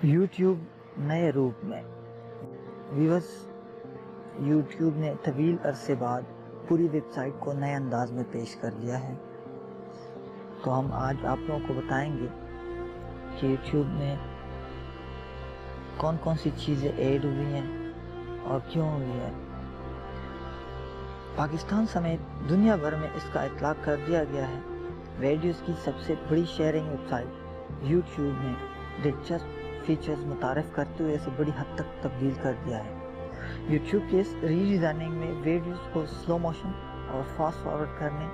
YouTube نئے روپ میں ویورز، یوٹیوب نے طویل عرصے بعد پوری ویب سائٹ کو نئے انداز میں پیش کر لیا ہے۔ تو ہم آج آپ لوگوں کو بتائیں گے کہ یوٹیوب میں کون کون سی چیزیں ایڈ ہوئی ہیں اور کیوں ہوئی ہے۔ پاکستان سمیت دنیا بھر میں اس کا اطلاق کر دیا گیا ہے۔ ویڈیوز کی سب سے بڑی شیئرنگ ویب سائٹ یوٹیوب نے دلچسپ فیچرز متعارف کرتے ہوئے اسے بڑی حد تک تبدیل کر دیا ہے۔ یوٹیوب کے اس ری ڈیزائننگ میں ویڈیوز کو سلو موشن اور فاسٹ فارورڈ کرنے،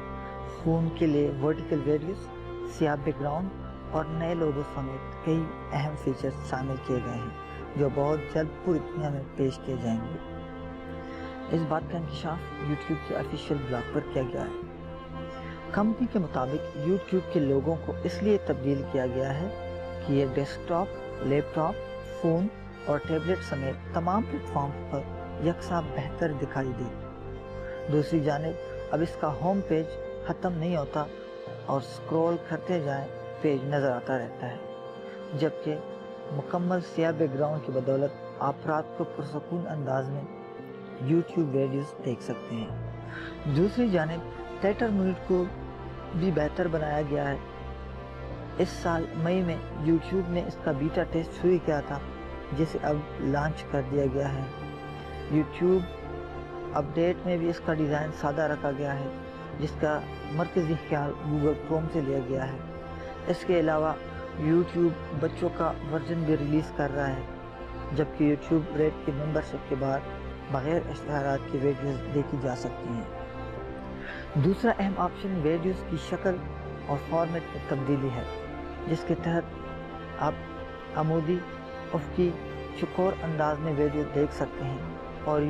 فون کے لیے ورٹیکل ویڈیوز، سیاہ بیک گراؤنڈ اور نئے لوگو سمیت کئی اہم فیچرز شامل کیے گئے ہیں جو بہت جلد پوری دنیا میں پیش کیے جائیں گے۔ اس بات کا انکشاف یوٹیوب کے آفیشیل بلاگ پر کیا گیا ہے۔ کمپنی کے مطابق یوٹیوب کے لوگوں کو اس لیے تبدیل کیا گیا ہے کہ یہ ڈیسک ٹاپ، لیپ ٹاپ، فون اور ٹیبلٹ سمیت تمام پلیٹ فارمز پر یکساں بہتر دکھائی دے۔ دوسری جانب اب اس کا ہوم پیج ختم نہیں ہوتا اور سکرول کرتے جائیں پیج نظر آتا رہتا ہے، جبکہ مکمل سیاہ بیک گراؤنڈ کی بدولت آپ رات کو پرسکون انداز میں یوٹیوب ویڈیوز دیکھ سکتے ہیں۔ دوسری جانب ٹائٹر موڈ کو بھی بہتر بنایا گیا ہے۔ اس سال مئی میں یوٹیوب نے اس کا بیٹا ٹیسٹ شروع کیا تھا، جسے اب لانچ کر دیا گیا ہے۔ یوٹیوب اپ ڈیٹ میں بھی اس کا ڈیزائن سادہ رکھا گیا ہے، جس کا مرکزی خیال گوگل کروم سے لیا گیا ہے۔ اس کے علاوہ یوٹیوب بچوں کا ورژن بھی ریلیز کر رہا ہے، جبکہ یوٹیوب ریڈ کی ممبرشپ کے بعد بغیر اشتہارات کی ویڈیوز دیکھی جا سکتی ہیں۔ دوسرا اہم آپشن ویڈیوز کی شکل اور فارمیٹ میں تبدیلی ہے، جس کے تحت آپ عمودی، افقی، چوکور انداز میں ویڈیو دیکھ سکتے ہیں اور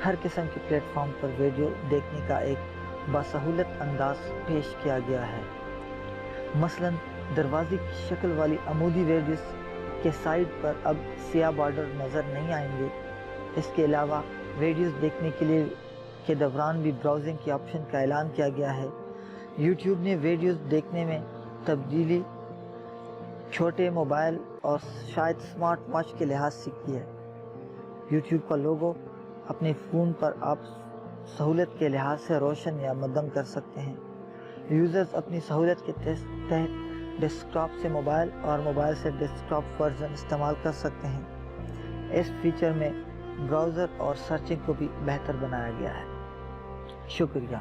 ہر قسم کے پلیٹ فارم پر ویڈیو دیکھنے کا ایک باسہولت انداز پیش کیا گیا ہے۔ مثلاً دروازے کی شکل والی عمودی ویڈیوز کے سائڈ پر اب سیاہ بارڈر نظر نہیں آئیں گے۔ اس کے علاوہ ویڈیوز دیکھنے کے دوران بھی براؤزنگ کی آپشن کا اعلان کیا گیا ہے۔ یوٹیوب نے ویڈیوز دیکھنے میں تبدیلی چھوٹے موبائل اور شاید سمارٹ واچ کے لحاظ سے کی ہے۔ یوٹیوب کا لوگو اپنے فون پر آپ سہولت کے لحاظ سے روشن یا مدھم کر سکتے ہیں۔ یوزرز اپنی سہولت کے تحت ڈیسک ٹاپ سے موبائل اور موبائل سے ڈیسک ٹاپ ورژن استعمال کر سکتے ہیں۔ اس فیچر میں براؤزر اور سرچنگ کو بھی بہتر بنایا گیا ہے۔ شکریہ۔